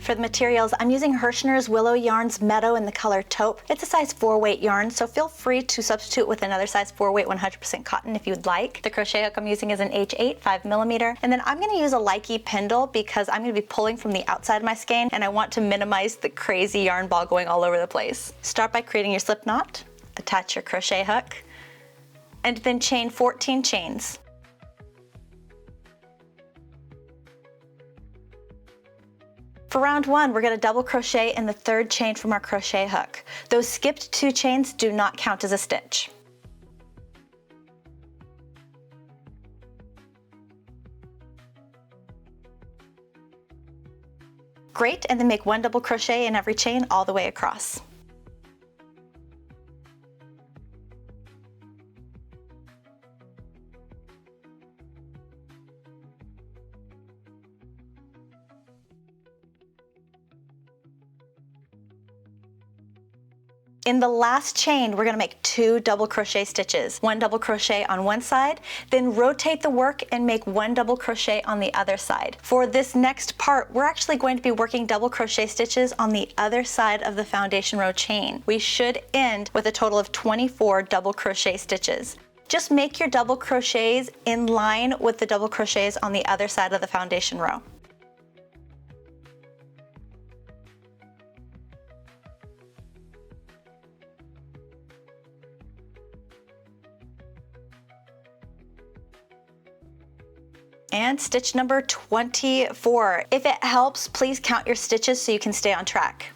For the materials, I'm using Herrschners Willow Yarns Meadow in the color Taupe. It's a size 4 weight yarn, so feel free to substitute with another size 4 weight 100% cotton if you'd like. The crochet hook I'm using is an H8 5mm, and then I'm going to use a likey pindle because I'm going to be pulling from the outside of my skein and I want to minimize the crazy yarn ball going all over the place. Start by creating your slip knot, attach your crochet hook, and then chain 14 chains. For round 1, we're going to double crochet in the 3rd chain from our crochet hook. Those skipped 2 chains do not count as a stitch. Great, and then make 1 double crochet in every chain all the way across. In the last chain, we're going to make 2 double crochet stitches. 1 double crochet on one side, then rotate the work and make 1 double crochet on the other side. For this next part, we're actually going to be working double crochet stitches on the other side of the foundation row chain. We should end with a total of 24 double crochet stitches. Just make your double crochets in line with the double crochets on the other side of the foundation row. And stitch number 24. If it helps, please count your stitches so you can stay on track.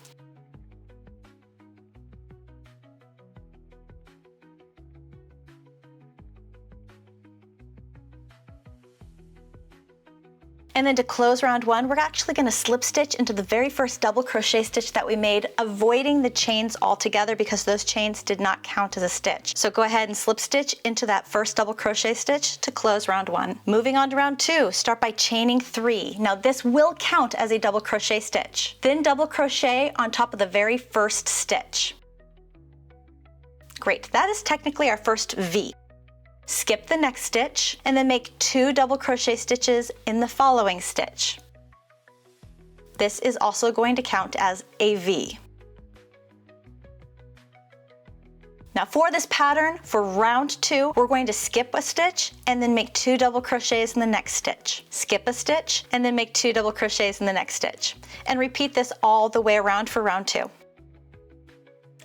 And then to close round 1, we're actually going to slip stitch into the very first double crochet stitch that we made, avoiding the chains altogether because those chains did not count as a stitch. So go ahead and slip stitch into that first double crochet stitch to close round 1. Moving on to round 2, start by chaining 3. Now this will count as a double crochet stitch. Then double crochet on top of the very first stitch. Great, that is technically our first V. Skip the next stitch and then make 2 double crochet stitches in the following stitch. This is also going to count as a V. Now for this pattern, for round 2, we're going to skip a stitch and then make 2 double crochets in the next stitch. Skip a stitch and then make 2 double crochets in the next stitch. And repeat this all the way around for round 2.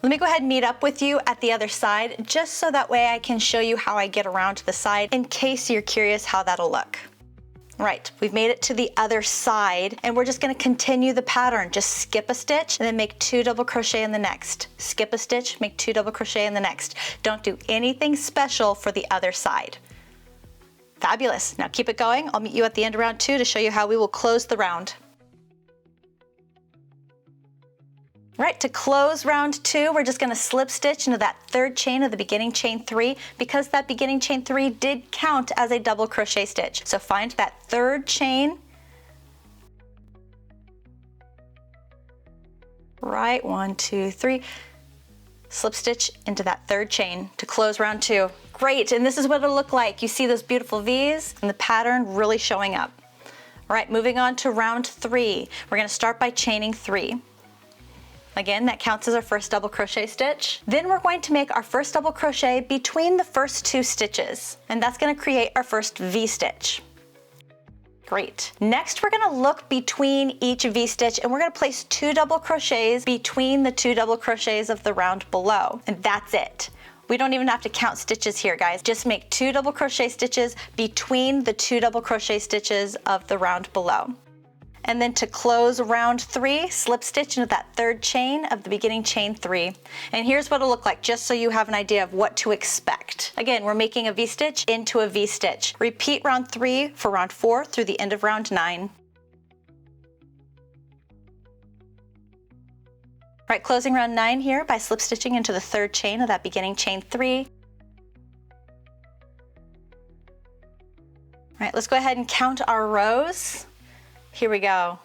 Let me go ahead and meet up with you at the other side, just so that way I can show you how I get around to the side in case you're curious how that'll look. Right, we've made it to the other side and we're just going to continue the pattern. Just skip a stitch and then make 2 double crochet in the next. Skip a stitch, make 2 double crochet in the next. Don't do anything special for the other side. Fabulous. Now keep it going. I'll meet you at the end of round 2 to show you how we will close the round. Right, to close round 2, we're just going to slip stitch into that 3rd chain of the beginning chain 3 because that beginning chain 3 did count as a double crochet stitch. So find that 3rd chain. Right, 1, 2, 3. Slip stitch into that 3rd chain to close round 2. Great, and this is what it'll look like. You see those beautiful V's and the pattern really showing up. All right, moving on to round 3. We're going to start by chaining 3. Again, that counts as our first double crochet stitch. Then we're going to make our first double crochet between the first 2 stitches, and that's going to create our first V stitch. Great. Next, we're going to look between each V stitch and we're going to place 2 double crochets between the 2 double crochets of the round below, and that's it. We don't even have to count stitches here, guys. Just make 2 double crochet stitches between the 2 double crochet stitches of the round below. And then to close round 3, slip stitch into that 3rd chain of the beginning chain 3. And here's what it'll look like, just so you have an idea of what to expect. Again, we're making a V-stitch into a V-stitch. Repeat round 3 for round 4 through the end of round 9. Right, closing round 9 here by slip stitching into the 3rd chain of that beginning chain 3. Right, let's go ahead and count our rows. Here we go.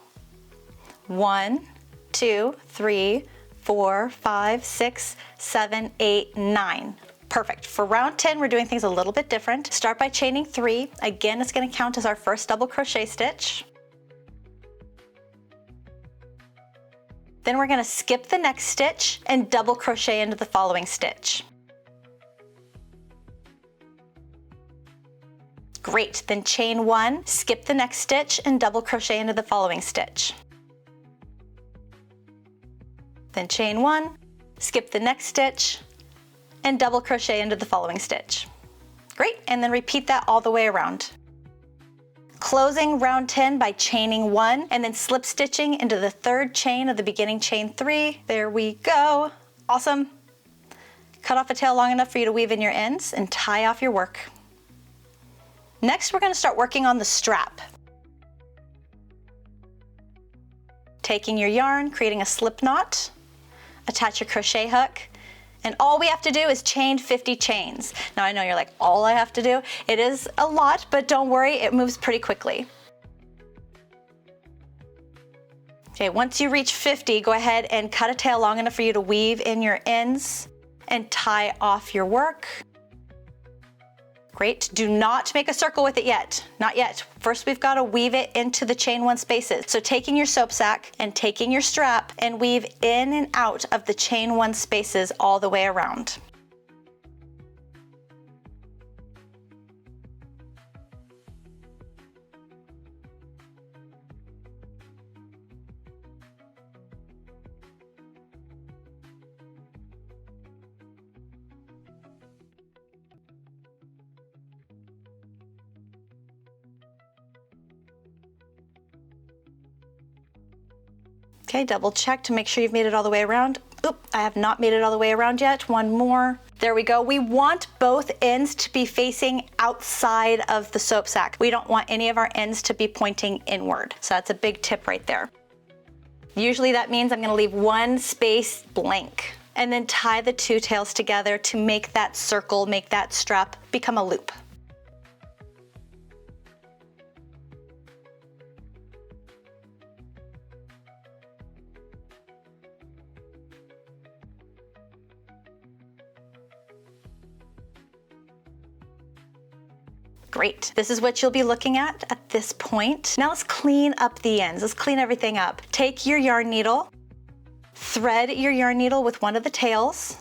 1, 2, 3, 4, 5, 6, 7, 8, 9. Perfect. For round 10, we're doing things a little bit different. Start by chaining 3. Again, it's going to count as our first double crochet stitch. Then we're gonna skip the next stitch and double crochet into the following stitch. Great, then chain 1, skip the next stitch and double crochet into the following stitch. Then chain 1, skip the next stitch and double crochet into the following stitch. Great, and then repeat that all the way around. Closing round 10 by chaining 1 and then slip stitching into the third chain of the beginning chain 3. There we go. Awesome. Cut off a tail long enough for you to weave in your ends and tie off your work. Next, we're going to start working on the strap. Taking your yarn, creating a slip knot, attach your crochet hook, and all we have to do is chain 50 chains. Now I know you're like, all I have to do? It is a lot, but don't worry, it moves pretty quickly. Okay, once you reach 50, go ahead and cut a tail long enough for you to weave in your ends and tie off your work. Great, do not make a circle with it yet, not yet. First we've got to weave it into the chain 1 spaces. So taking your soap sack and taking your strap and weave in and out of the chain 1 spaces all the way around. Okay, double check to make sure you've made it all the way around. Oop, I have not made it all the way around yet. One more. There we go. We want both ends to be facing outside of the soap sack. We don't want any of our ends to be pointing inward. So that's a big tip right there. Usually that means I'm going to leave one space blank and then tie the 2 tails together to make that circle, make that strap become a loop. Great. This is what you'll be looking at this point. Now let's clean up the ends. Let's clean everything up. Take your yarn needle, thread your yarn needle with one of the tails.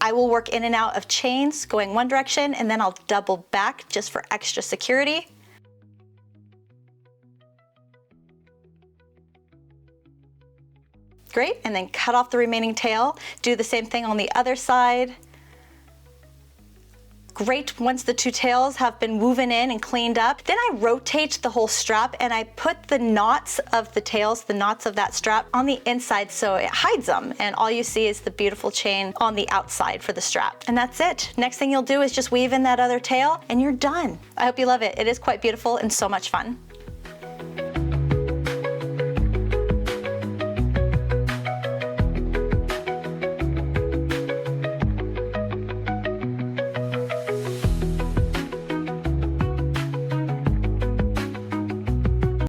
I will work in and out of chains going one direction and then I'll double back just for extra security. Great, and then cut off the remaining tail. Do the same thing on the other side. Great, once the 2 tails have been woven in and cleaned up, then I rotate the whole strap and I put the knots of the tails, the knots of that strap on the inside so it hides them. And all you see is the beautiful chain on the outside for the strap. And that's it. Next thing you'll do is just weave in that other tail and you're done. I hope you love it. It is quite beautiful and so much fun.